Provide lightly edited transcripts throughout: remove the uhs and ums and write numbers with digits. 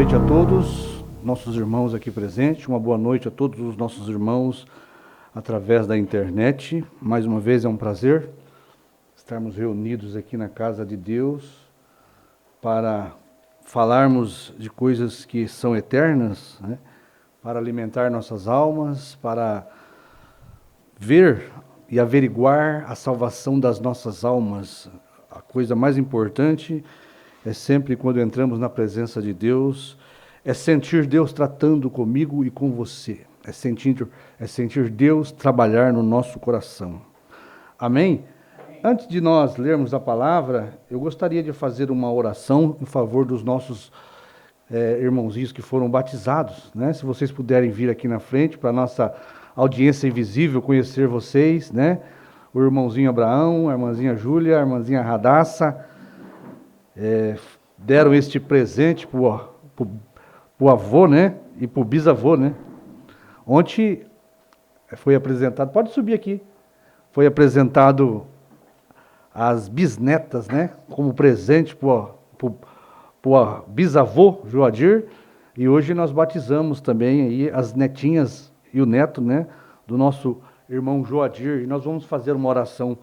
noite a todos, nossos irmãos aqui presentes, uma boa noite a todos os nossos irmãos através da internet. Mais uma vez é um prazer estarmos reunidos aqui na casa de Deus para falarmos de coisas que são eternas, né? Para alimentar nossas almas, para ver e averiguar a salvação das nossas almas. A coisa mais importante é sempre quando entramos na presença de Deus, é sentir Deus tratando comigo e com você, é sentir Deus trabalhar no nosso coração. Amém? Antes de nós lermos a palavra, eu gostaria de fazer uma oração em favor dos nossos irmãozinhos que foram batizados, né? Se vocês puderem vir aqui na frente para a nossa audiência invisível conhecer vocês, né? O irmãozinho Abraão, a irmãzinha Júlia, a irmãzinha Radassa, deram este presente para o avô, né? E para o bisavô, né? Ontem foi apresentado, pode subir aqui, foi apresentado as bisnetas, né? Como presente para o bisavô Joadir, e hoje nós batizamos também aí as netinhas e o neto, né? Do nosso irmão Joadir, e nós vamos fazer uma oração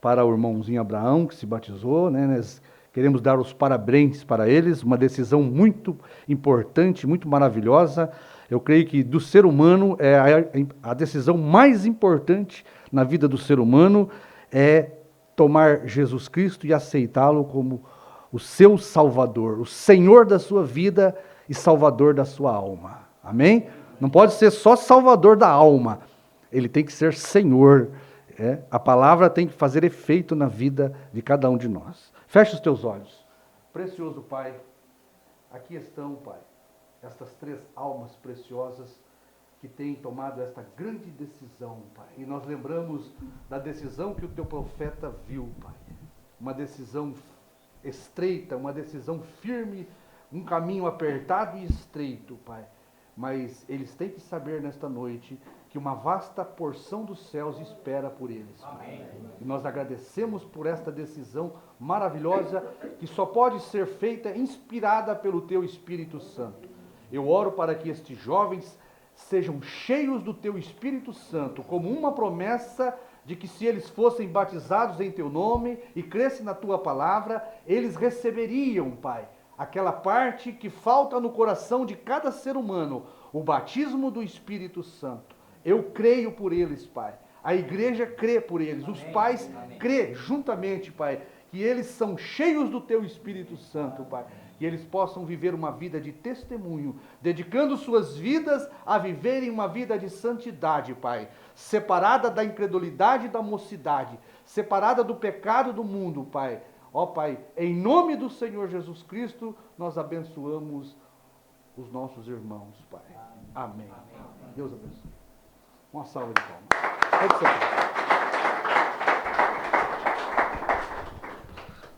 para o irmãozinho Abraão, que se batizou, né? Nós queremos dar os parabéns para eles, uma decisão muito importante, muito maravilhosa. Eu creio que do ser humano, a decisão mais importante na vida do ser humano é tomar Jesus Cristo e aceitá-lo como o seu Salvador, o Senhor da sua vida e Salvador da sua alma. Amém? Não pode ser só Salvador da alma, ele tem que ser Senhor. A palavra tem que fazer efeito na vida de cada um de nós. Feche os teus olhos. Precioso Pai, aqui estão, Pai, estas três almas preciosas que têm tomado esta grande decisão, Pai. E nós lembramos da decisão que o teu profeta viu, Pai. Uma decisão estreita, uma decisão firme, um caminho apertado e estreito, Pai. Mas eles têm que saber nesta noite que uma vasta porção dos céus espera por eles. Amém. E nós agradecemos por esta decisão maravilhosa que só pode ser feita inspirada pelo Teu Espírito Santo. Eu oro para que estes jovens sejam cheios do Teu Espírito Santo, como uma promessa de que se eles fossem batizados em Teu nome e crescem na Tua palavra, eles receberiam, Pai, aquela parte que falta no coração de cada ser humano, o batismo do Espírito Santo. Eu creio por eles, Pai. A igreja crê por eles. Amém. Os pais crê juntamente, Pai, que eles são cheios do Teu Espírito Santo, Pai. Que eles possam viver uma vida de testemunho, dedicando suas vidas a viverem uma vida de santidade, Pai. Separada da incredulidade e da mocidade, separada do pecado do mundo, Pai. Ó Pai, em nome do Senhor Jesus Cristo, nós abençoamos os nossos irmãos, Pai. Amém. Deus abençoe. Uma salva de palmas.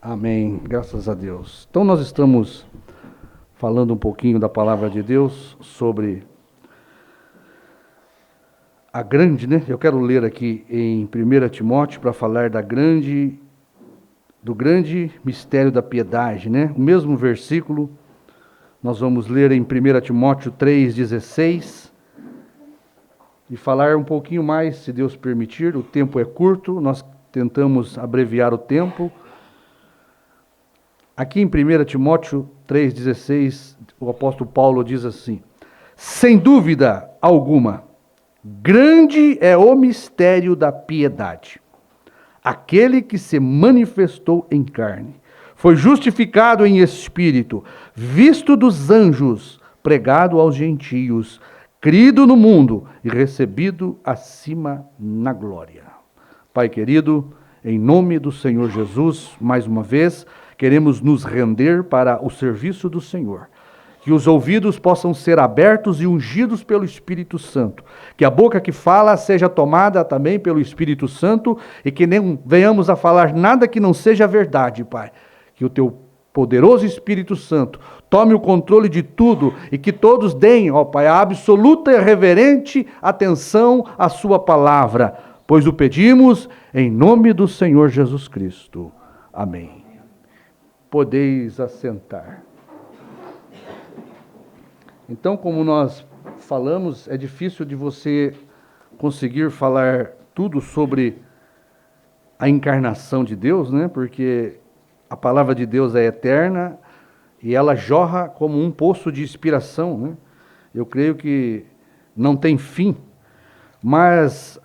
Amém. Graças a Deus. Então nós estamos falando um pouquinho da palavra de Deus sobre a grande, né? Eu quero ler aqui em 1 Timóteo para falar do grande mistério da piedade, né? O mesmo versículo, nós vamos ler em 1 Timóteo 3,16 e falar um pouquinho mais, se Deus permitir. O tempo é curto, nós tentamos abreviar o tempo. Aqui em 1 Timóteo 3,16, o apóstolo Paulo diz assim: sem dúvida alguma, grande é o mistério da piedade. Aquele que se manifestou em carne, foi justificado em espírito, visto dos anjos, pregado aos gentios, crido no mundo e recebido acima na glória. Pai querido, em nome do Senhor Jesus, mais uma vez, queremos nos render para o serviço do Senhor. Que os ouvidos possam ser abertos e ungidos pelo Espírito Santo. Que a boca que fala seja tomada também pelo Espírito Santo e que nem venhamos a falar nada que não seja verdade, Pai. Que o Teu poderoso Espírito Santo tome o controle de tudo e que todos deem, ó Pai, a absoluta e reverente atenção à Sua palavra, pois o pedimos em nome do Senhor Jesus Cristo. Amém. Podeis assentar. Então, como nós falamos, é difícil de você conseguir falar tudo sobre a encarnação de Deus, né? Porque a palavra de Deus é eterna e ela jorra como um poço de inspiração, né? Eu creio que não tem fim, mas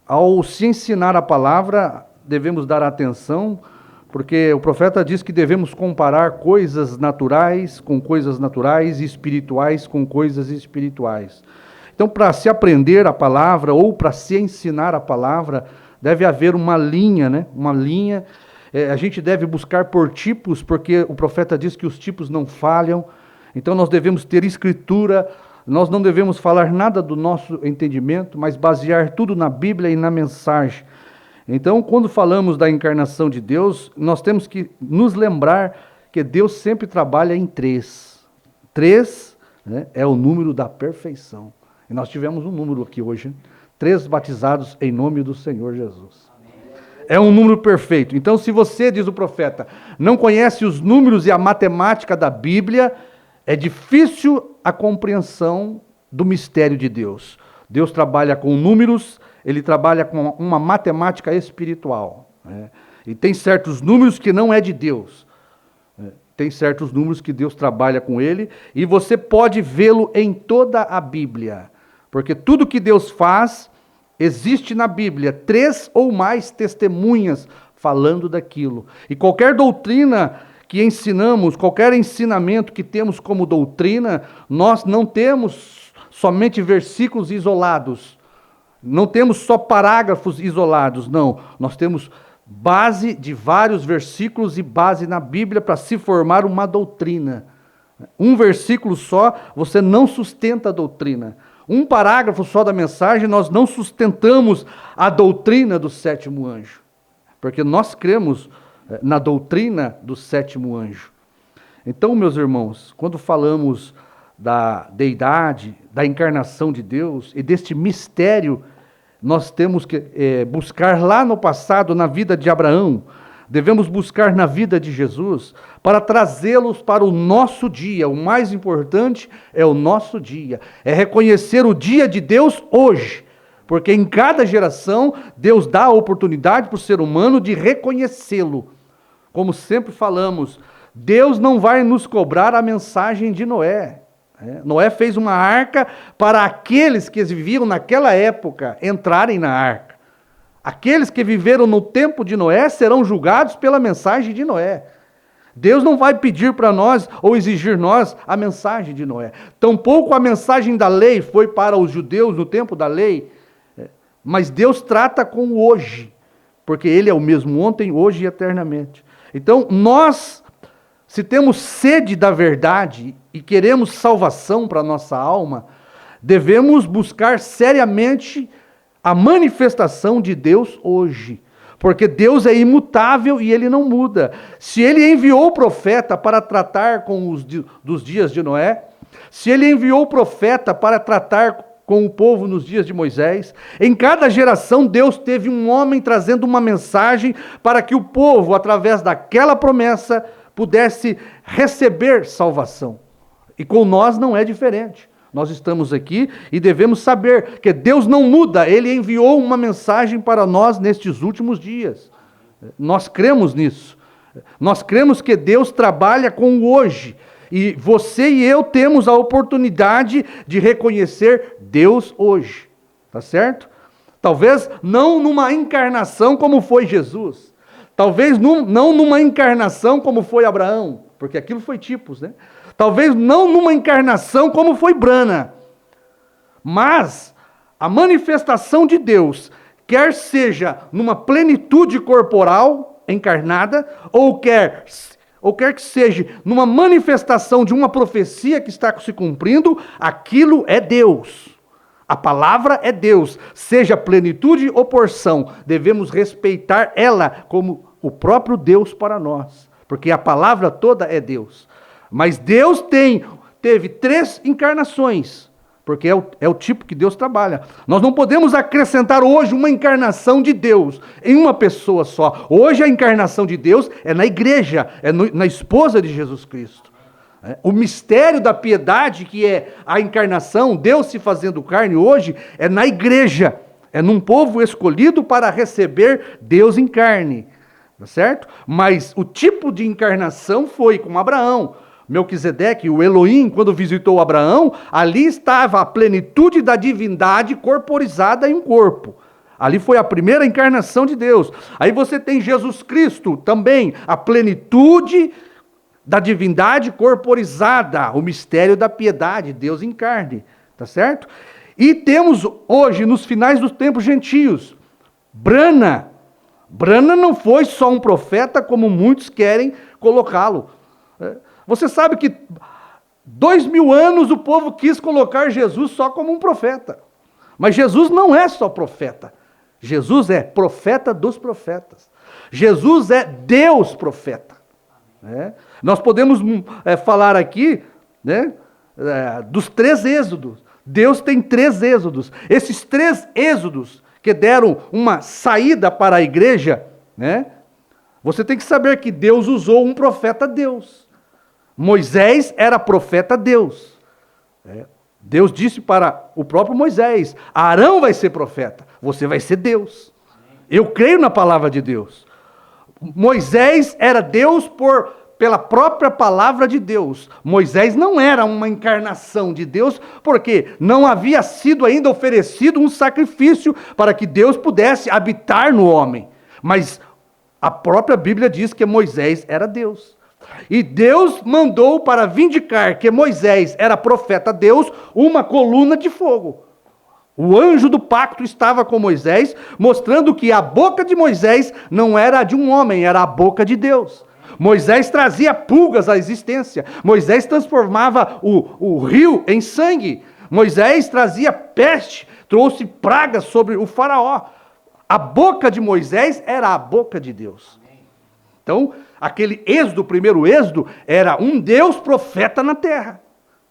ao se ensinar a palavra, devemos dar atenção, porque o profeta diz que devemos comparar coisas naturais com coisas naturais e espirituais com coisas espirituais. Então, para se aprender a palavra ou para se ensinar a palavra, deve haver uma linha, né? Uma linha. A gente deve buscar por tipos, porque o profeta diz que os tipos não falham. Então, nós devemos ter escritura. Nós não devemos falar nada do nosso entendimento, mas basear tudo na Bíblia e na mensagem. Então, quando falamos da encarnação de Deus, nós temos que nos lembrar que Deus sempre trabalha em três. Três, né, é o número da perfeição. E nós tivemos um número aqui hoje, hein? 3 batizados em nome do Senhor Jesus. É um número perfeito. Então, se você, diz o profeta, não conhece os números e a matemática da Bíblia, é difícil a compreensão do mistério de Deus. Deus trabalha com números, ele trabalha com uma matemática espiritual, né? E tem certos números que não é de Deus. Tem certos números que Deus trabalha com ele, e você pode vê-lo em toda a Bíblia. Porque tudo que Deus faz, existe na Bíblia 3 ou mais testemunhas falando daquilo. E qualquer doutrina que ensinamos, qualquer ensinamento que temos como doutrina, nós não temos somente versículos isolados, não temos só parágrafos isolados, não. Nós temos base de vários versículos e base na Bíblia para se formar uma doutrina. Um versículo só, você não sustenta a doutrina. Um parágrafo só da mensagem, nós não sustentamos a doutrina do 7º anjo. Porque nós cremos na doutrina do 7º anjo. Então, meus irmãos, quando falamos da deidade, da encarnação de Deus e deste mistério, nós temos que buscar lá no passado, na vida de Abraão, devemos buscar na vida de Jesus, para trazê-los para o nosso dia. O mais importante é o nosso dia, é reconhecer o dia de Deus hoje, porque em cada geração Deus dá a oportunidade para o ser humano de reconhecê-lo. Como sempre falamos, Deus não vai nos cobrar a mensagem de Noé. Noé fez uma arca para aqueles que viviam naquela época entrarem na arca. Aqueles que viveram no tempo de Noé serão julgados pela mensagem de Noé. Deus não vai pedir para nós ou exigir nós a mensagem de Noé. Tampouco a mensagem da lei foi para os judeus no tempo da lei, mas Deus trata com o hoje, porque Ele é o mesmo ontem, hoje e eternamente. Então, nós, se temos sede da verdade e queremos salvação para a nossa alma, devemos buscar seriamente a manifestação de Deus hoje, porque Deus é imutável e Ele não muda. Se Ele enviou o profeta para tratar com dos dias de Noé, se Ele enviou o profeta para tratar com o povo nos dias de Moisés, em cada geração Deus teve um homem trazendo uma mensagem para que o povo, através daquela promessa, pudesse receber salvação. E com nós não é diferente. Nós estamos aqui e devemos saber que Deus não muda, Ele enviou uma mensagem para nós nestes últimos dias. Nós cremos nisso. Nós cremos que Deus trabalha com o hoje. E você e eu temos a oportunidade de reconhecer Deus hoje. Tá certo? Talvez não numa encarnação como foi Jesus. Talvez não numa encarnação como foi Abraão, porque aquilo foi tipos, né? Talvez não numa encarnação como foi Brana, mas a manifestação de Deus, quer seja numa plenitude corporal encarnada, ou quer que seja numa manifestação de uma profecia que está se cumprindo, aquilo é Deus. A palavra é Deus, seja plenitude ou porção, devemos respeitar ela como o próprio Deus para nós, porque a palavra toda é Deus. Mas Deus teve 3 encarnações, porque é o tipo que Deus trabalha. Nós não podemos acrescentar hoje uma encarnação de Deus em uma pessoa só. Hoje a encarnação de Deus é na igreja, na esposa de Jesus Cristo. O mistério da piedade, que é a encarnação, Deus se fazendo carne hoje, é na igreja, é num povo escolhido para receber Deus em carne, tá certo? Mas o tipo de encarnação foi com Abraão. Melquisedeque, o Elohim, quando visitou Abraão, ali estava a plenitude da divindade corporizada em um corpo. Ali foi a primeira encarnação de Deus. Aí você tem Jesus Cristo também, a plenitude da divindade corporizada, o mistério da piedade, Deus em carne, tá certo? E temos hoje, nos finais dos tempos gentios, Brana. Brana não foi só um profeta, como muitos querem colocá-lo. Você sabe que 2000 anos o povo quis colocar Jesus só como um profeta. Mas Jesus não é só profeta. Jesus é profeta dos profetas. Jesus é Deus profeta. Nós podemos falar aqui, né, dos 3 êxodos. Deus tem 3 êxodos. Esses 3 êxodos que deram uma saída para a igreja, né, você tem que saber que Deus usou um profeta Deus. Moisés era profeta Deus. Deus disse para o próprio Moisés: Arão vai ser profeta, você vai ser Deus. Eu creio na palavra de Deus. Moisés era Deus pela própria palavra de Deus. Moisés não era uma encarnação de Deus, porque não havia sido ainda oferecido um sacrifício para que Deus pudesse habitar no homem. Mas a própria Bíblia diz que Moisés era Deus. E Deus mandou para vindicar que Moisés era profeta Deus, uma coluna de fogo. O anjo do pacto estava com Moisés, mostrando que a boca de Moisés não era a de um homem, era a boca de Deus. Moisés trazia pulgas à existência. Moisés transformava o rio em sangue. Moisés trazia peste, trouxe pragas sobre o faraó. A boca de Moisés era a boca de Deus. Então, aquele êxodo, o primeiro êxodo, era um Deus profeta na terra.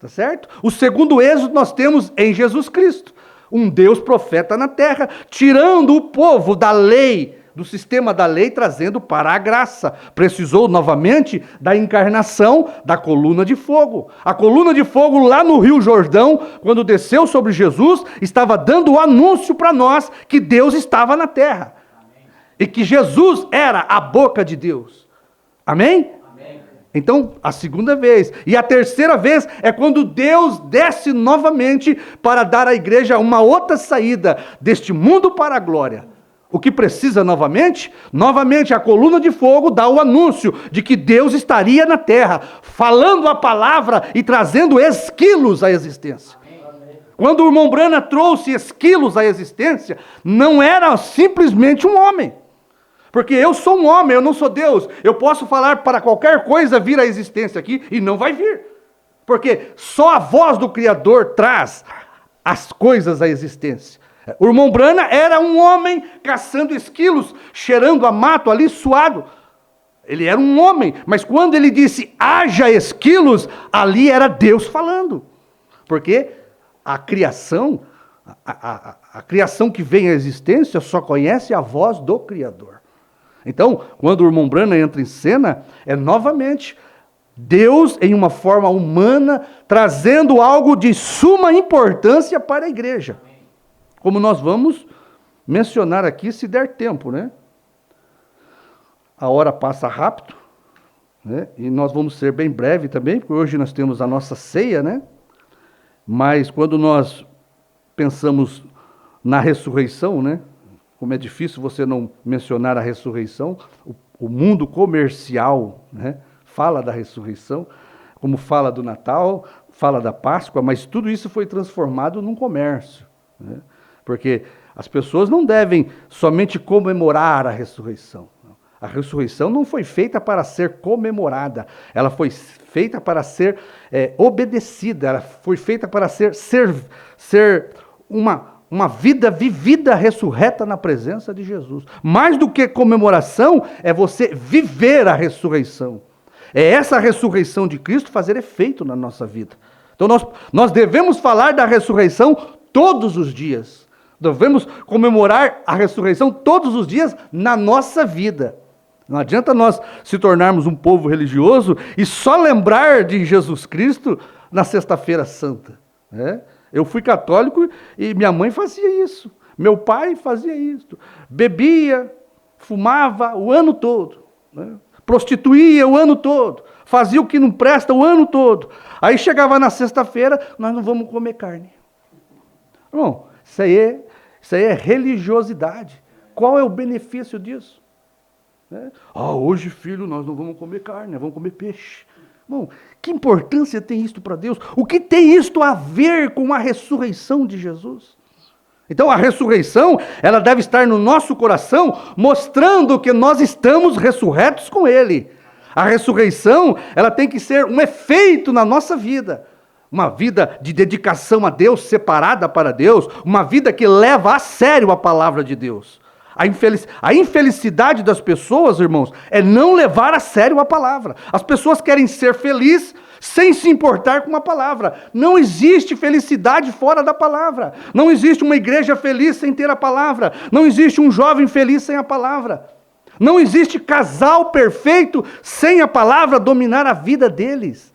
Tá certo? O segundo êxodo nós temos em Jesus Cristo. Um Deus profeta na terra, tirando o povo da lei, do sistema da lei, trazendo para a graça. Precisou novamente da encarnação da coluna de fogo. A coluna de fogo lá no Rio Jordão, quando desceu sobre Jesus, estava dando o anúncio para nós que Deus estava na terra. E que Jesus era a boca de Deus. Amém? Amém. Então, a segunda vez. E a terceira vez é quando Deus desce novamente para dar à igreja uma outra saída deste mundo para a glória. O que precisa novamente? Novamente a coluna de fogo dá o anúncio de que Deus estaria na terra, falando a palavra e trazendo esquilos à existência. Quando o irmão Brana trouxe esquilos à existência, não era simplesmente um homem. Porque eu sou um homem, eu não sou Deus. Eu posso falar para qualquer coisa vir à existência aqui e não vai vir. Porque só a voz do Criador traz as coisas à existência. O irmão Brana era um homem caçando esquilos, cheirando a mato ali, suado. Ele era um homem, mas quando ele disse haja esquilos, ali era Deus falando. Porque a criação, a criação que vem à existência só conhece a voz do Criador. Então, quando o irmão Brana entra em cena, é novamente Deus em uma forma humana, trazendo algo de suma importância para a igreja. Como nós vamos mencionar aqui, se der tempo, né? A hora passa rápido, né? E nós vamos ser bem breve também, porque hoje nós temos a nossa ceia, né? Mas quando nós pensamos na ressurreição, né? Como é difícil você não mencionar a ressurreição, o mundo comercial, né, fala da ressurreição, como fala do Natal, fala da Páscoa, mas tudo isso foi transformado num comércio. Né? Porque as pessoas não devem somente comemorar a ressurreição. A ressurreição não foi feita para ser comemorada, ela foi feita para ser obedecida, ela foi feita para ser uma vida vivida, ressurreta na presença de Jesus. Mais do que comemoração, é você viver a ressurreição. É essa ressurreição de Cristo fazer efeito na nossa vida. Então nós devemos falar da ressurreição todos os dias. Devemos comemorar a ressurreição todos os dias na nossa vida. Não adianta nós se tornarmos um povo religioso e só lembrar de Jesus Cristo na Sexta-feira Santa. Né? Eu fui católico e minha mãe fazia isso. Meu pai fazia isso. Bebia, fumava o ano todo. Né? Prostituía o ano todo. Fazia o que não presta o ano todo. Aí chegava na sexta-feira, nós não vamos comer carne. Irmão, isso aí é religiosidade. Qual é o benefício disso? Hoje, filho, nós não vamos comer carne, nós vamos comer peixe. Bom, que importância tem isto para Deus? O que tem isto a ver com a ressurreição de Jesus? Então, a ressurreição, ela deve estar no nosso coração, mostrando que nós estamos ressurretos com Ele. A ressurreição, ela tem que ser um efeito na nossa vida. Uma vida de dedicação a Deus, separada para Deus, uma vida que leva a sério a palavra de Deus. A infelicidade das pessoas, irmãos, é não levar a sério a palavra. As pessoas querem ser felizes sem se importar com a palavra. Não existe felicidade fora da palavra. Não existe uma igreja feliz sem ter a palavra. Não existe um jovem feliz sem a palavra. Não existe casal perfeito sem a palavra dominar a vida deles.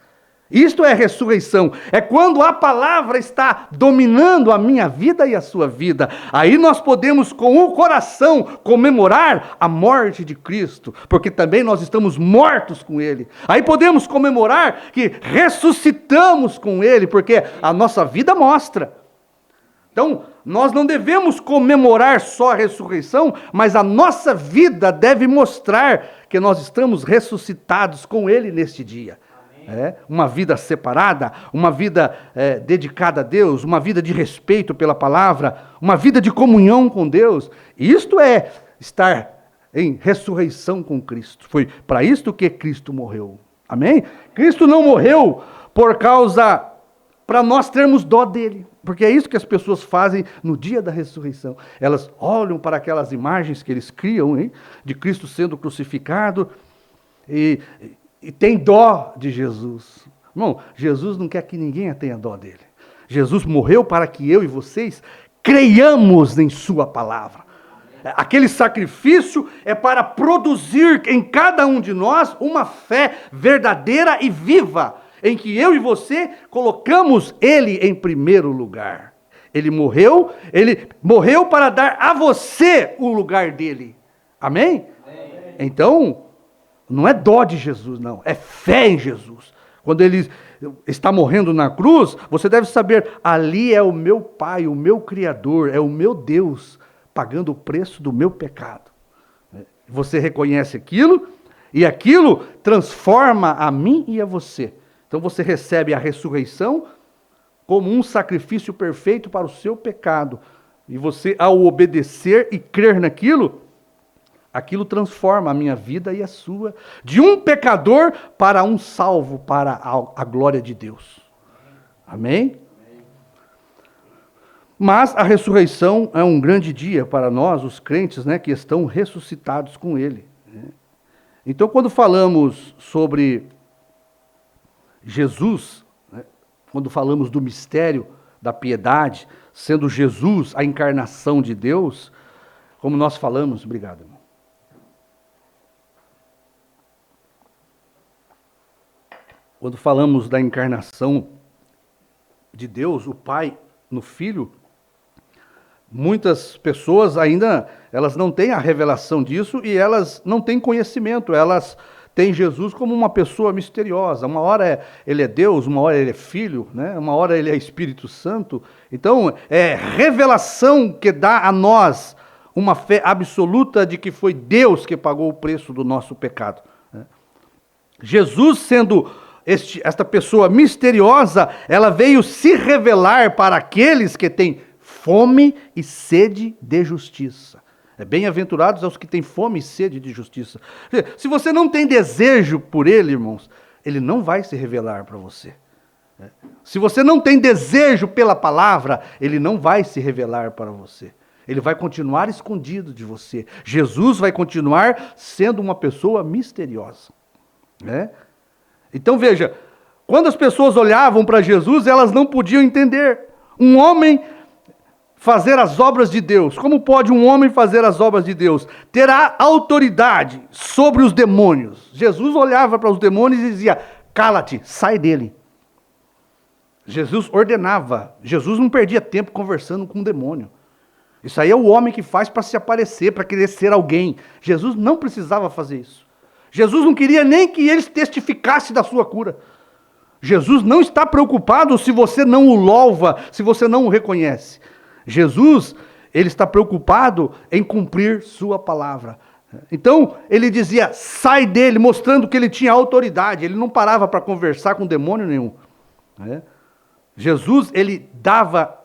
Isto é ressurreição, é quando a palavra está dominando a minha vida e a sua vida. Aí nós podemos com o coração comemorar a morte de Cristo, porque também nós estamos mortos com Ele. Aí podemos comemorar que ressuscitamos com Ele, porque a nossa vida mostra. Então, nós não devemos comemorar só a ressurreição, mas a nossa vida deve mostrar que nós estamos ressuscitados com Ele neste dia. Uma vida separada, uma vida dedicada a Deus, uma vida de respeito pela palavra, uma vida de comunhão com Deus. Isto é estar em ressurreição com Cristo. Foi para isto que Cristo morreu. Amém? Cristo não morreu para nós termos dó dele. Porque é isso que as pessoas fazem no dia da ressurreição. Elas olham para aquelas imagens que eles criam, hein, de Cristo sendo crucificado e tem dó de Jesus. Irmão, Jesus não quer que ninguém tenha dó dele. Jesus morreu para que eu e vocês creiamos em sua palavra. Aquele sacrifício é para produzir em cada um de nós uma fé verdadeira e viva, em que eu e você colocamos Ele em primeiro lugar. Ele morreu para dar a você o lugar dele. Amém? Então, não é dó de Jesus, não. É fé em Jesus. Quando Ele está morrendo na cruz, você deve saber, ali é o meu Pai, o meu Criador, é o meu Deus, pagando o preço do meu pecado. Você reconhece aquilo, e aquilo transforma a mim e a você. Então você recebe a ressurreição como um sacrifício perfeito para o seu pecado. E você, ao obedecer e crer naquilo, aquilo transforma a minha vida e a sua, de um pecador para um salvo, para a glória de Deus. Amém? Mas a ressurreição é um grande dia para nós, os crentes, né, que estão ressuscitados com Ele. Então, quando falamos sobre Jesus, né, quando falamos do mistério da piedade, sendo Jesus a encarnação de Deus, como nós falamos, obrigado, irmão. Quando falamos da encarnação de Deus, o Pai no Filho, muitas pessoas ainda, elas não têm a revelação disso e elas não têm conhecimento, elas têm Jesus como uma pessoa misteriosa. Uma hora Ele é Deus, uma hora Ele é Filho, né? Uma hora Ele é Espírito Santo. Então, é revelação que dá a nós uma fé absoluta de que foi Deus que pagou o preço do nosso pecado. Né? Jesus sendo esta pessoa misteriosa, ela veio se revelar para aqueles que têm fome e sede de justiça. Bem-aventurados aos que têm fome e sede de justiça. Se você não tem desejo por Ele, irmãos, Ele não vai se revelar para você. Se você não tem desejo pela palavra, Ele não vai se revelar para você. Ele vai continuar escondido de você. Jesus vai continuar sendo uma pessoa misteriosa. Né? Então veja, quando as pessoas olhavam para Jesus, elas não podiam entender. Um homem fazer as obras de Deus? Como pode um homem fazer as obras de Deus? Terá autoridade sobre os demônios. Jesus olhava para os demônios e dizia: cala-te, sai dele. Jesus ordenava. Jesus não perdia tempo conversando com o demônio. Isso aí é o homem que faz para se aparecer, para querer ser alguém. Jesus não precisava fazer isso. Jesus não queria nem que eles testificassem da sua cura. Jesus não está preocupado se você não o louva, se você não o reconhece. Jesus, ele está preocupado em cumprir sua palavra. Então, ele dizia: sai dele, mostrando que ele tinha autoridade. Ele não parava para conversar com demônio nenhum. Jesus, ele dava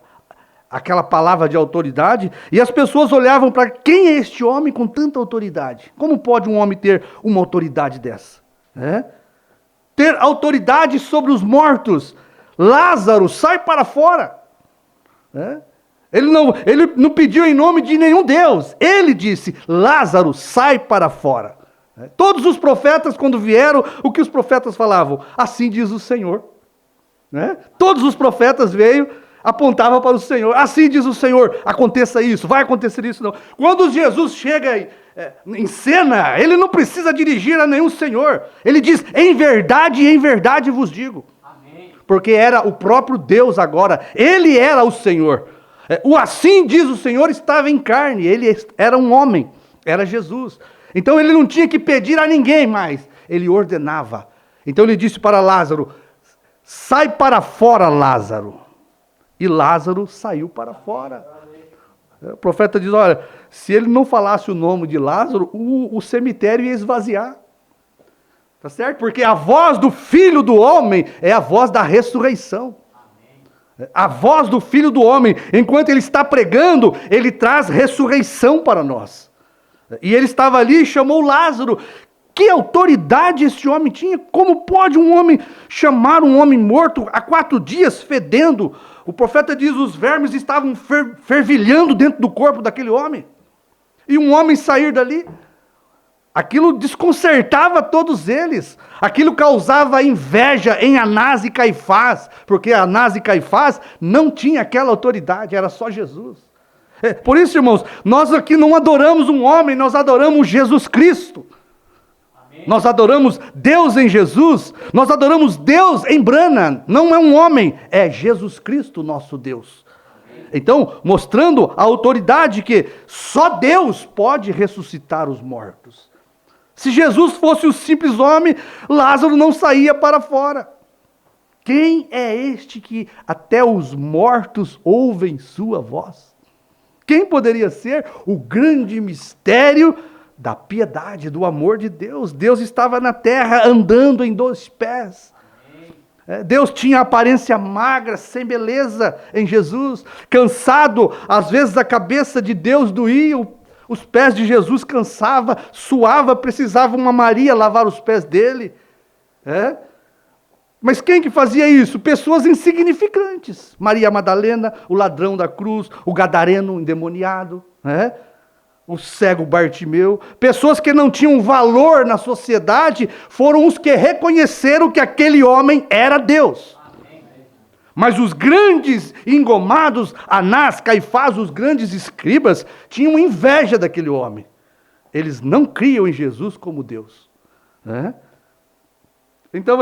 aquela palavra de autoridade, e as pessoas olhavam para: quem é este homem com tanta autoridade? Como pode um homem ter uma autoridade dessa? Ter autoridade sobre os mortos. Lázaro, sai para fora. Ele não pediu em nome de nenhum Deus. Ele disse: Lázaro, sai para fora. Todos os profetas, quando vieram, o que os profetas falavam? Assim diz o Senhor. Todos os profetas veio, apontavam para o Senhor. Assim diz o Senhor, aconteça isso, vai acontecer isso não. Quando Jesus chega em cena, ele não precisa dirigir a nenhum Senhor. Ele diz: em verdade vos digo. Amém. Porque era o próprio Deus agora, ele era o Senhor. O assim diz o Senhor estava em carne, ele era um homem, era Jesus. Então ele não tinha que pedir a ninguém mais, ele ordenava. Então ele disse para Lázaro: sai para fora, Lázaro. E Lázaro saiu para fora. O profeta diz: olha, se ele não falasse o nome de Lázaro, o cemitério ia esvaziar. Tá certo? Porque a voz do Filho do Homem é a voz da ressurreição. A voz do Filho do Homem, enquanto ele está pregando, ele traz ressurreição para nós. E ele estava ali e chamou Lázaro. Que autoridade esse homem tinha? Como pode um homem chamar um homem morto há 4 dias fedendo? O profeta diz: os vermes estavam fervilhando dentro do corpo daquele homem. E um homem sair dali, aquilo desconcertava todos eles. Aquilo causava inveja em Anás e Caifás, porque Anás e Caifás não tinham aquela autoridade, era só Jesus. Por isso, irmãos, nós aqui não adoramos um homem, nós adoramos Jesus Cristo. Nós adoramos Deus em Jesus, nós adoramos Deus em Branham, não é um homem, é Jesus Cristo nosso Deus. Então, mostrando a autoridade que só Deus pode ressuscitar os mortos. Se Jesus fosse o simples homem, Lázaro não saía para fora. Quem é este que até os mortos ouvem sua voz? Quem poderia ser o grande mistério da piedade, do amor de Deus? Deus estava na terra andando em 2 pés. Deus tinha aparência magra, sem beleza em Jesus. Cansado, às vezes a cabeça de Deus doía, os pés de Jesus cansava, suava, precisava uma Maria lavar os pés dele. Mas quem que fazia isso? Pessoas insignificantes. Maria Madalena, o ladrão da cruz, o gadareno endemoniado, o cego Bartimeu, pessoas que não tinham valor na sociedade, foram os que reconheceram que aquele homem era Deus. Amém. Mas os grandes engomados, Anás, Caifás, os grandes escribas, tinham inveja daquele homem. Eles não criam em Jesus como Deus. Então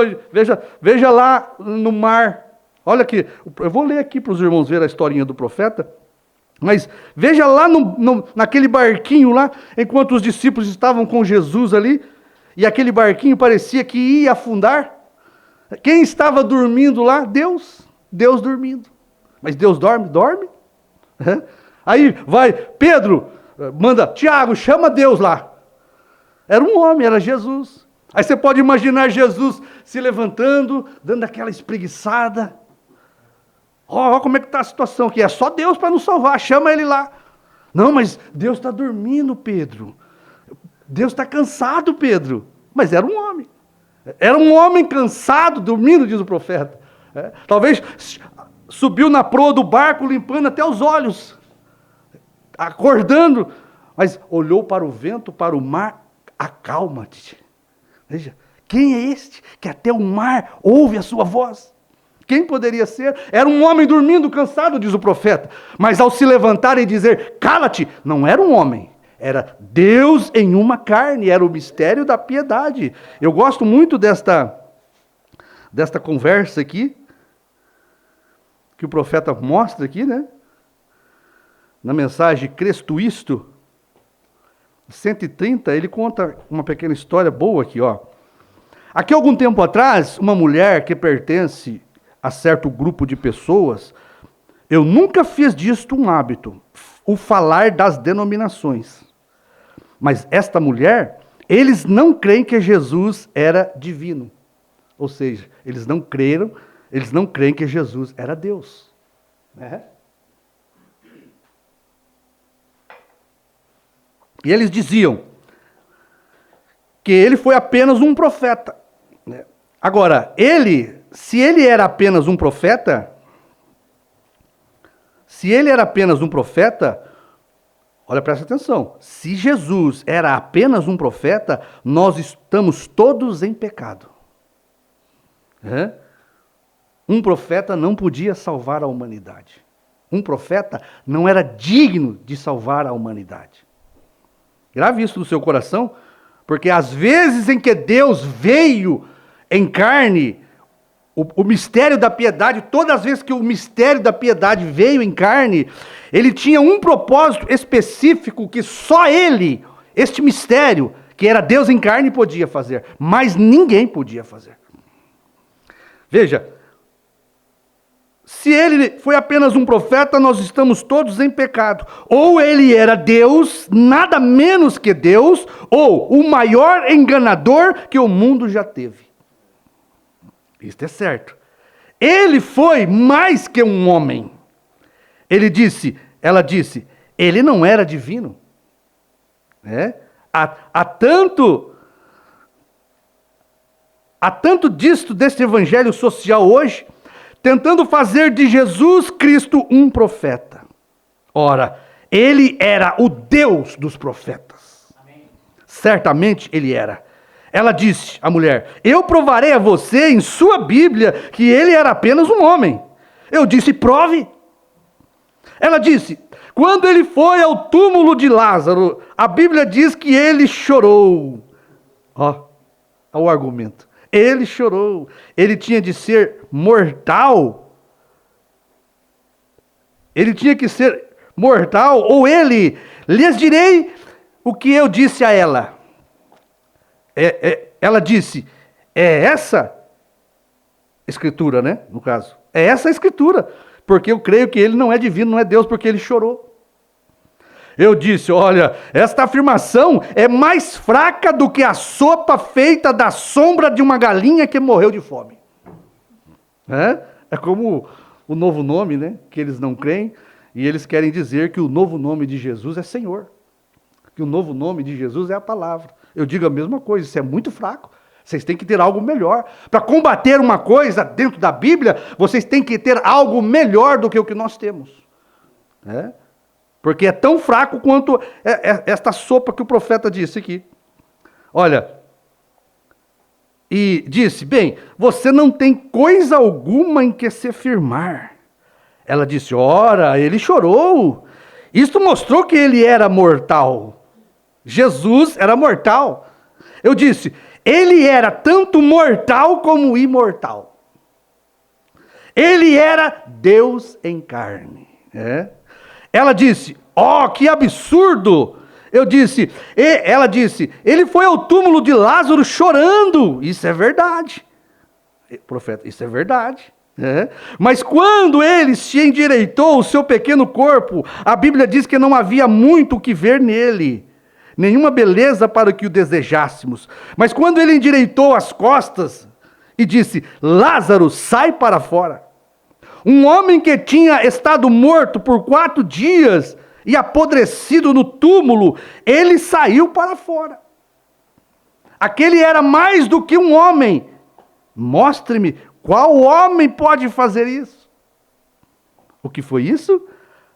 veja lá no mar, olha aqui, eu vou ler aqui para os irmãos ver a historinha do profeta. Mas veja lá naquele barquinho lá, enquanto os discípulos estavam com Jesus ali, e aquele barquinho parecia que ia afundar. Quem estava dormindo lá? Deus. Deus dormindo. Mas Deus dorme? Dorme. Aí vai, Pedro, manda, Tiago, chama Deus lá. Era um homem, era Jesus. Aí você pode imaginar Jesus se levantando, dando aquela espreguiçada. Olha como é que está a situação aqui. É só Deus para nos salvar. Chama ele lá. Não, mas Deus está dormindo, Pedro. Deus está cansado, Pedro. Mas era um homem. Era um homem cansado, dormindo, diz o profeta. Talvez subiu na proa do barco, limpando até os olhos. Acordando. Mas olhou para o vento, para o mar. Acalma-te. Veja, quem é este que até o mar ouve a sua voz? Quem poderia ser? Era um homem dormindo, cansado, diz o profeta. Mas ao se levantar e dizer, cala-te, não era um homem. Era Deus em uma carne, era o mistério da piedade. Eu gosto muito desta conversa aqui, que o profeta mostra aqui, né? Na mensagem Cristo Isto, 130, ele conta uma pequena história boa aqui, ó. Aqui, algum tempo atrás, uma mulher que pertence a certo grupo de pessoas, eu nunca fiz disto um hábito, o falar das denominações. Mas esta mulher, eles não creem que Jesus era divino. Ou seja, eles não creem que Jesus era Deus. Né? E eles diziam que ele foi apenas um profeta. Né? Agora, se ele era apenas um profeta, olha, presta atenção, se Jesus era apenas um profeta, nós estamos todos em pecado. Um profeta não podia salvar a humanidade. Um profeta não era digno de salvar a humanidade. Grave isso no seu coração, porque às vezes em que Deus veio em carne, o mistério da piedade, todas as vezes que o mistério da piedade veio em carne, ele tinha um propósito específico que só ele, este mistério, que era Deus em carne, podia fazer, mas ninguém podia fazer. Veja, se ele foi apenas um profeta, nós estamos todos em pecado. Ou ele era Deus, nada menos que Deus, ou o maior enganador que o mundo já teve. Isto é certo. Ele foi mais que um homem. Ela disse, ele não era divino. Há tanto disto deste evangelho social hoje, tentando fazer de Jesus Cristo um profeta. Ora, ele era o Deus dos profetas. Amém. Certamente ele era. Ela disse, a mulher, eu provarei a você em sua Bíblia que ele era apenas um homem. Eu disse, prove. Ela disse, quando ele foi ao túmulo de Lázaro, a Bíblia diz que ele chorou. Ó o argumento. Ele chorou. Ele tinha de ser mortal. Ele tinha que ser mortal. Ou ele, lhes direi o que eu disse a ela. Ela disse, é essa escritura, né? No caso. É essa escritura. Porque eu creio que ele não é divino, não é Deus, porque ele chorou. Eu disse, olha, esta afirmação é mais fraca do que a sopa feita da sombra de uma galinha que morreu de fome. É como o novo nome, né? Que eles não creem, e eles querem dizer que o novo nome de Jesus é Senhor. Que o novo nome de Jesus é a palavra. Eu digo a mesma coisa, isso é muito fraco. Vocês têm que ter algo melhor. Para combater uma coisa dentro da Bíblia, vocês têm que ter algo melhor do que o que nós temos. Porque é tão fraco quanto esta sopa que o profeta disse aqui. Olha, e disse, bem, você não tem coisa alguma em que se firmar. Ela disse, ora, ele chorou. Isto mostrou que ele era mortal. Jesus era mortal. Eu disse, ele era tanto mortal como imortal. Ele era Deus em carne. Ela disse, que absurdo! Ela disse, ele foi ao túmulo de Lázaro chorando. Isso é verdade. Profeta, isso é verdade. Mas quando ele se endireitou o seu pequeno corpo, a Bíblia diz que não havia muito o que ver nele. Nenhuma beleza para que o desejássemos. Mas quando ele endireitou as costas e disse, Lázaro, sai para fora. Um homem que tinha estado morto por 4 dias e apodrecido no túmulo, ele saiu para fora. Aquele era mais do que um homem. Mostre-me qual homem pode fazer isso. O que foi isso?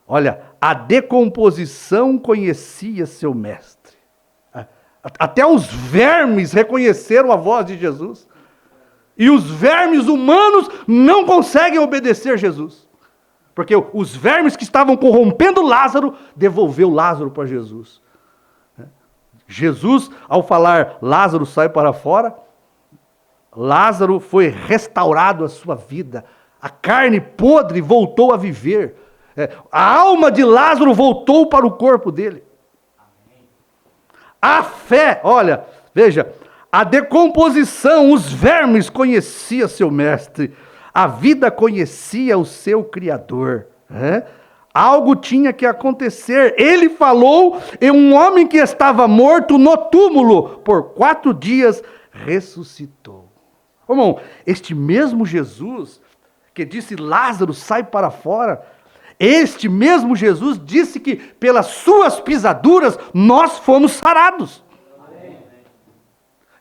Olha, a decomposição conhecia seu mestre. Até os vermes reconheceram a voz de Jesus. E os vermes humanos não conseguem obedecer Jesus. Porque os vermes que estavam corrompendo Lázaro, devolveu Lázaro para Jesus. Jesus, ao falar, Lázaro sai para fora, Lázaro foi restaurado a sua vida. A carne podre voltou a viver. A alma de Lázaro voltou para o corpo dele. A fé, olha, veja, a decomposição, os vermes conhecia seu mestre, a vida conhecia o seu Criador. Algo tinha que acontecer. Ele falou, e um homem que estava morto no túmulo, por 4 dias, ressuscitou. Irmão, este mesmo Jesus, que disse, Lázaro, sai para fora, este mesmo Jesus disse que pelas suas pisaduras nós fomos sarados.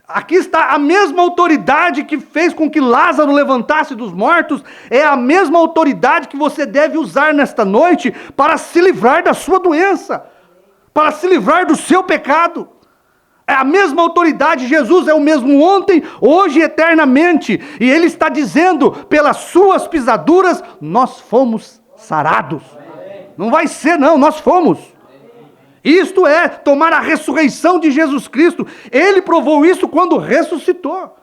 Aqui está a mesma autoridade que fez com que Lázaro levantasse dos mortos, é a mesma autoridade que você deve usar nesta noite para se livrar da sua doença, para se livrar do seu pecado. É a mesma autoridade, Jesus é o mesmo ontem, hoje e eternamente. E Ele está dizendo, pelas suas pisaduras nós fomos sarados. Não vai ser não, nós fomos. Isto é, tomar a ressurreição de Jesus Cristo. Ele provou isso quando ressuscitou.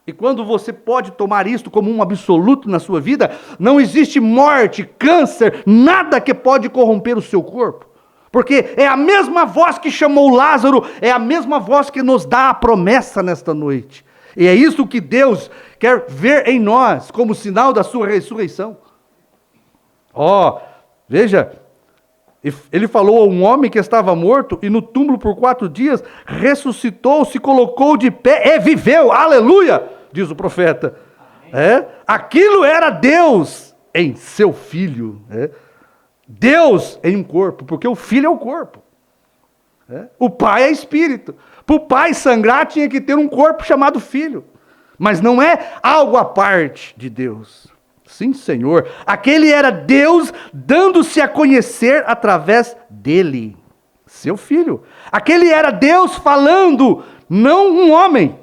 E quando você pode tomar isto como um absoluto na sua vida, não existe morte, câncer, nada que pode corromper o seu corpo. Porque é a mesma voz que chamou Lázaro, é a mesma voz que nos dá a promessa nesta noite. E é isso que Deus quer ver em nós, como sinal da sua ressurreição. Veja, ele falou a um homem que estava morto e no túmulo por 4 dias, ressuscitou, se colocou de pé e viveu, aleluia, diz o profeta. Aquilo era Deus em seu Filho, Deus em um corpo, porque o Filho é o corpo. O Pai é Espírito. Para o Pai sangrar tinha que ter um corpo chamado Filho. Mas não é algo à parte de Deus. Sim, Senhor. Aquele era Deus dando-se a conhecer através dele, seu Filho. Aquele era Deus falando, não um homem.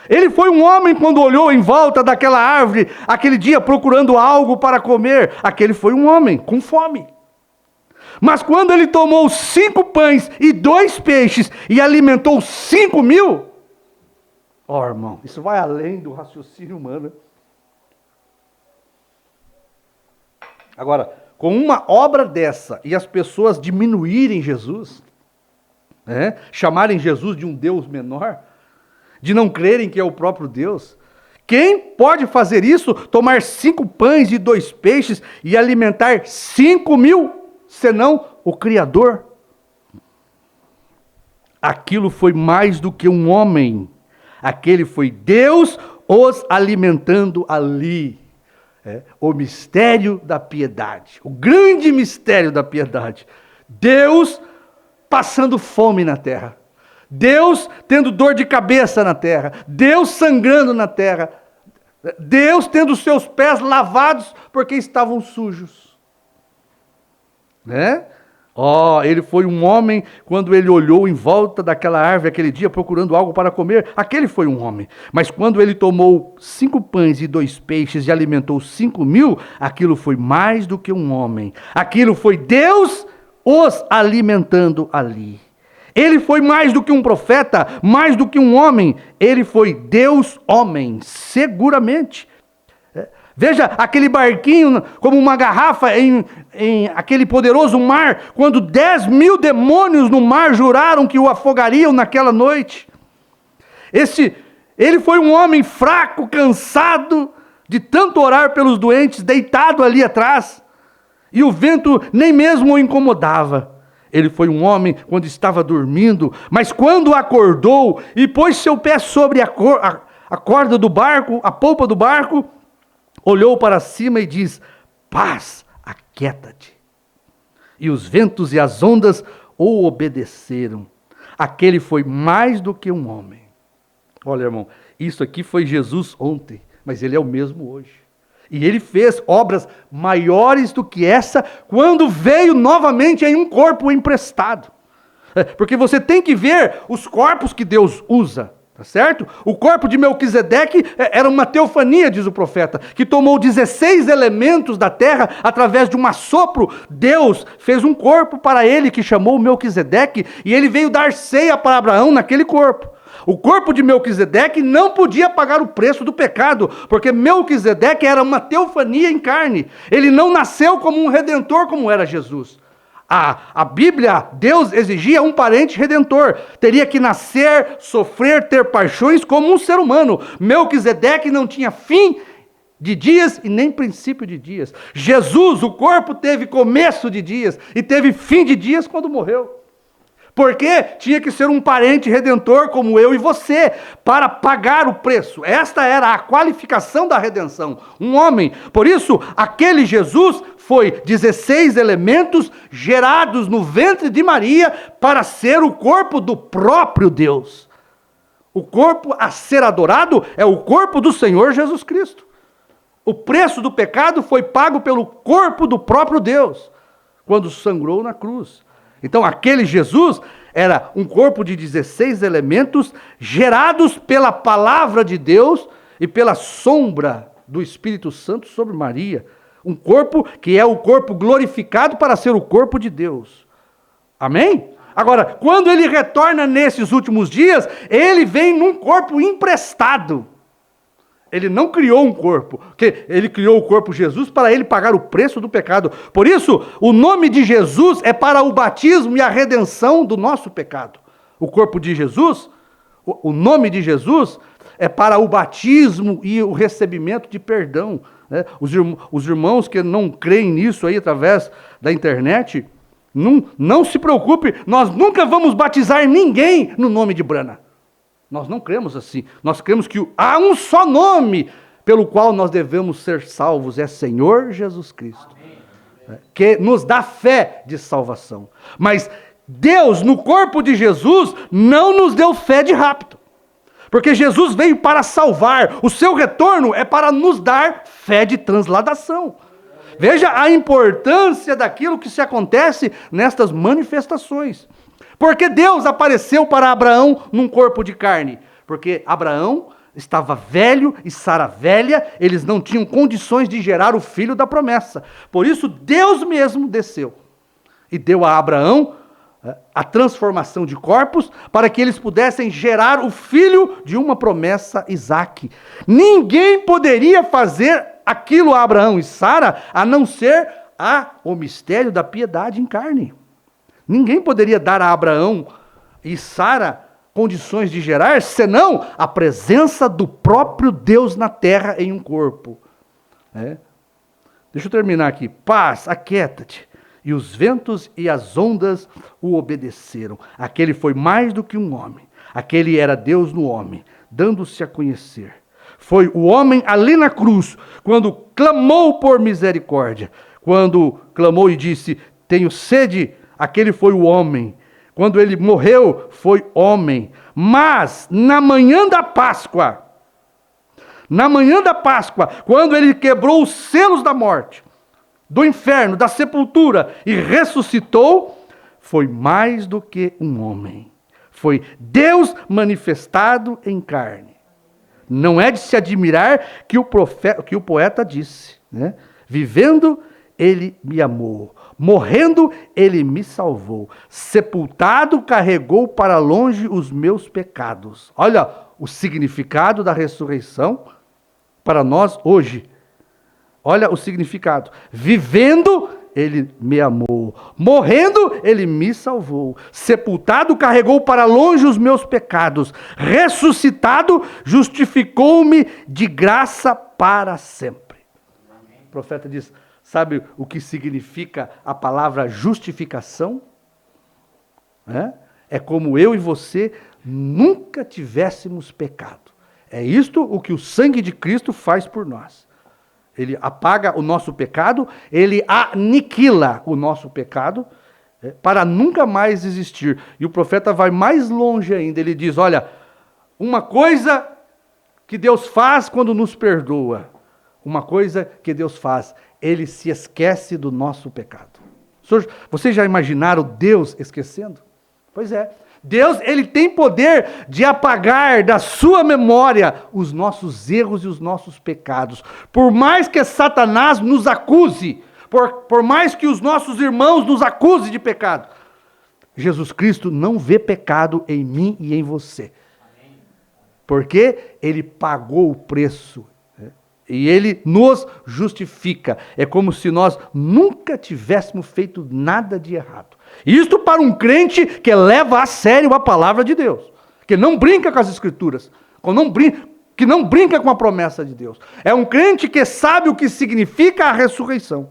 Ele foi um homem quando olhou em volta daquela árvore, aquele dia procurando algo para comer. Aquele foi um homem com fome. Mas quando ele tomou 5 pães e 2 peixes e alimentou 5.000, irmão, isso vai além do raciocínio humano. Agora, com uma obra dessa e as pessoas diminuírem Jesus, chamarem Jesus de um Deus menor, de não crerem que é o próprio Deus, quem pode fazer isso? Tomar 5 pães e 2 peixes e alimentar 5.000, senão o Criador? Aquilo foi mais do que um homem, aquele foi Deus os alimentando ali. O mistério da piedade, o grande mistério da piedade. Deus passando fome na terra, Deus tendo dor de cabeça na terra, Deus sangrando na terra, Deus tendo seus pés lavados porque estavam sujos. Ele foi um homem quando ele olhou em volta daquela árvore aquele dia procurando algo para comer. Aquele foi um homem. Mas quando ele tomou 5 pães e 2 peixes e alimentou 5.000, aquilo foi mais do que um homem. Aquilo foi Deus os alimentando ali. Ele foi mais do que um profeta, mais do que um homem. Ele foi Deus homem, seguramente. Veja aquele barquinho como uma garrafa em aquele poderoso mar, quando 10.000 demônios no mar juraram que o afogariam naquela noite. Ele foi um homem fraco, cansado de tanto orar pelos doentes, deitado ali atrás, e o vento nem mesmo o incomodava. Ele foi um homem quando estava dormindo, mas quando acordou e pôs seu pé sobre a corda do barco, a polpa do barco, olhou para cima e diz: paz, aquieta-te. E os ventos e as ondas o obedeceram. Aquele foi mais do que um homem. Olha, irmão, isso aqui foi Jesus ontem, mas ele é o mesmo hoje. E ele fez obras maiores do que essa quando veio novamente em um corpo emprestado. Porque você tem que ver os corpos que Deus usa. Tá certo? O corpo de Melquisedeque era uma teofania, diz o profeta, que tomou 16 elementos da terra através de um assopro. Deus fez um corpo para ele que chamou Melquisedeque e ele veio dar ceia para Abraão naquele corpo. O corpo de Melquisedeque não podia pagar o preço do pecado, porque Melquisedeque era uma teofania em carne. Ele não nasceu como um redentor como era Jesus. A Bíblia, Deus exigia um parente redentor. Teria que nascer, sofrer, ter paixões como um ser humano. Melquisedeque não tinha fim de dias e nem princípio de dias. Jesus, o corpo, teve começo de dias e teve fim de dias quando morreu. Porque tinha que ser um parente redentor como eu e você, para pagar o preço. Esta era a qualificação da redenção, um homem. Por isso, aquele Jesus foi 16 elementos gerados no ventre de Maria para ser o corpo do próprio Deus. O corpo a ser adorado é o corpo do Senhor Jesus Cristo. O preço do pecado foi pago pelo corpo do próprio Deus, quando sangrou na cruz. Então, aquele Jesus era um corpo de 16 elementos gerados pela palavra de Deus e pela sombra do Espírito Santo sobre Maria. Um corpo que é o corpo glorificado para ser o corpo de Deus. Amém? Agora, quando ele retorna nesses últimos dias, ele vem num corpo emprestado. Ele não criou um corpo, porque ele criou o corpo Jesus para ele pagar o preço do pecado. Por isso, o nome de Jesus é para o batismo e a redenção do nosso pecado. O corpo de Jesus, o nome de Jesus é para o batismo e o recebimento de perdão. Né? Os irmãos que não creem nisso aí através da internet, não se preocupe, nós nunca vamos batizar ninguém no nome de Brana. Nós não cremos assim. Nós cremos que há um só nome pelo qual nós devemos ser salvos. É Senhor Jesus Cristo. Que nos dá fé de salvação. Mas Deus, no corpo de Jesus, não nos deu fé de rapto. Porque Jesus veio para salvar. O seu retorno é para nos dar fé de transladação. Veja a importância daquilo que se acontece nestas manifestações. Porque Deus apareceu para Abraão num corpo de carne? Porque Abraão estava velho e Sara velha, eles não tinham condições de gerar o filho da promessa. Por isso Deus mesmo desceu e deu a Abraão a transformação de corpos para que eles pudessem gerar o filho de uma promessa, Isaque. Ninguém poderia fazer aquilo a Abraão e Sara a não ser o mistério da piedade em carne. Ninguém poderia dar a Abraão e Sara condições de gerar, senão a presença do próprio Deus na terra em um corpo. Deixa eu terminar aqui. Paz, aquieta-te. E os ventos e as ondas o obedeceram. Aquele foi mais do que um homem. Aquele era Deus no homem, dando-se a conhecer. Foi o homem ali na cruz, quando clamou por misericórdia. Quando clamou e disse, tenho sede. Aquele foi o homem. Quando ele morreu, foi homem. Mas, na manhã da Páscoa, quando ele quebrou os selos da morte, do inferno, da sepultura, e ressuscitou, foi mais do que um homem. Foi Deus manifestado em carne. Não é de se admirar que o poeta disse, né? Vivendo, ele me amou. Morrendo, ele me salvou. Sepultado, carregou para longe os meus pecados. Olha o significado da ressurreição para nós hoje. Olha o significado. Vivendo, ele me amou. Morrendo, ele me salvou. Sepultado, carregou para longe os meus pecados. Ressuscitado, justificou-me de graça para sempre. O profeta diz... Sabe o que significa a palavra justificação? É como eu e você nunca tivéssemos pecado. É isto o que o sangue de Cristo faz por nós. Ele apaga o nosso pecado, ele aniquila o nosso pecado para nunca mais existir. E o profeta vai mais longe ainda, ele diz, olha, uma coisa que Deus faz quando nos perdoa, uma coisa que Deus faz, ele se esquece do nosso pecado. Vocês já imaginaram Deus esquecendo? Pois é. Deus, ele tem poder de apagar da sua memória os nossos erros e os nossos pecados. Por mais que Satanás nos acuse, por mais que os nossos irmãos nos acusem de pecado, Jesus Cristo não vê pecado em mim e em você. Porque ele pagou o preço. E ele nos justifica. É como se nós nunca tivéssemos feito nada de errado. Isto para um crente que leva a sério a palavra de Deus. Que não brinca com as escrituras. Que não brinca com a promessa de Deus. É um crente que sabe o que significa a ressurreição.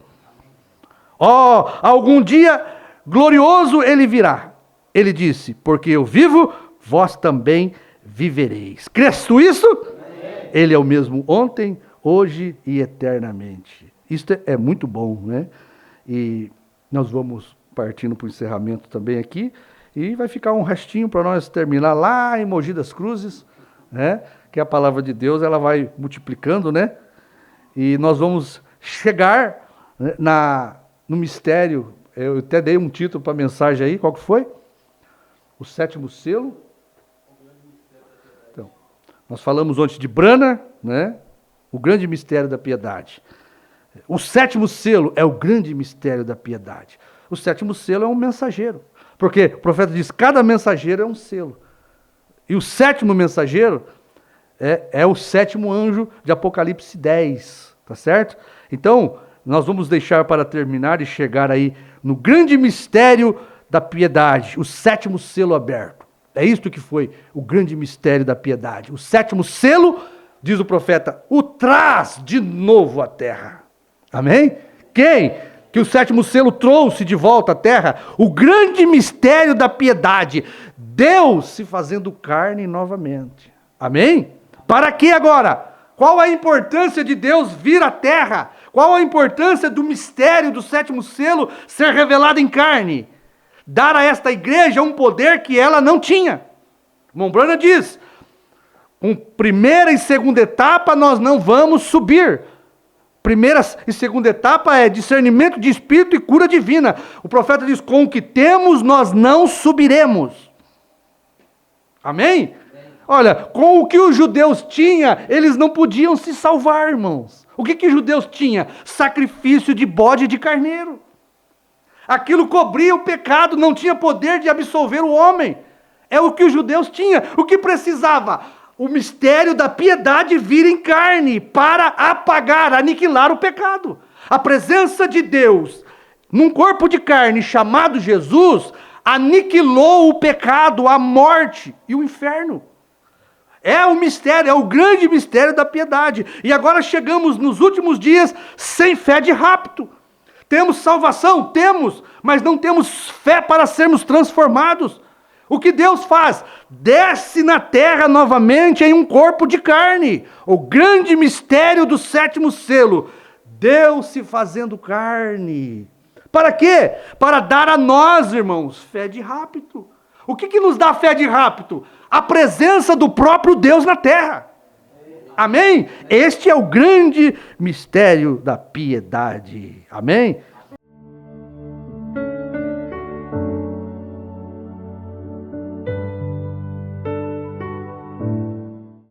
Algum dia glorioso ele virá. Ele disse, porque eu vivo, vós também vivereis. Crês tu isso? Ele é o mesmo ontem, hoje e eternamente. Isto é muito bom, né? E nós vamos partindo para o encerramento também aqui, e vai ficar um restinho para nós terminar lá em Mogi das Cruzes, né? Que a palavra de Deus ela vai multiplicando, né? E nós vamos chegar, né, no mistério. Eu até dei um título para a mensagem aí, qual que foi? O sétimo selo. Então, nós falamos ontem de Branham, né? O grande mistério da piedade. O sétimo selo é o grande mistério da piedade. O sétimo selo é um mensageiro. Porque o profeta diz, cada mensageiro é um selo. E o sétimo mensageiro é o sétimo anjo de Apocalipse 10. Tá certo? Então, nós vamos deixar para terminar e chegar aí no grande mistério da piedade. O sétimo selo aberto. É isto que foi o grande mistério da piedade. O sétimo selo, diz o profeta, o traz de novo à terra. Amém? Quem? Que o sétimo selo trouxe de volta à terra? O grande mistério da piedade. Deus se fazendo carne novamente. Amém? Para que agora? Qual a importância de Deus vir à terra? Qual a importância do mistério do sétimo selo ser revelado em carne? Dar a esta igreja um poder que ela não tinha. Branham diz, com primeira e segunda etapa nós não vamos subir. Primeira e segunda etapa é discernimento de espírito e cura divina. O profeta diz, com o que temos nós não subiremos. Amém? Olha, com o que os judeus tinham, eles não podiam se salvar, irmãos. O que os judeus tinham? Sacrifício de bode e de carneiro. Aquilo cobria o pecado, não tinha poder de absolver o homem. É o que os judeus tinham. O que precisava? O mistério da piedade vir em carne para apagar, aniquilar o pecado. A presença de Deus num corpo de carne chamado Jesus aniquilou o pecado, a morte e o inferno. É o mistério, é o grande mistério da piedade. E agora chegamos nos últimos dias sem fé de rapto. Temos salvação? Temos, mas não temos fé para sermos transformados. O que Deus faz? Desce na terra novamente em um corpo de carne. O grande mistério do sétimo selo. Deus se fazendo carne. Para quê? Para dar a nós, irmãos, fé de rapto. O que nos dá fé de rapto? A presença do próprio Deus na terra. Amém? Este é o grande mistério da piedade. Amém?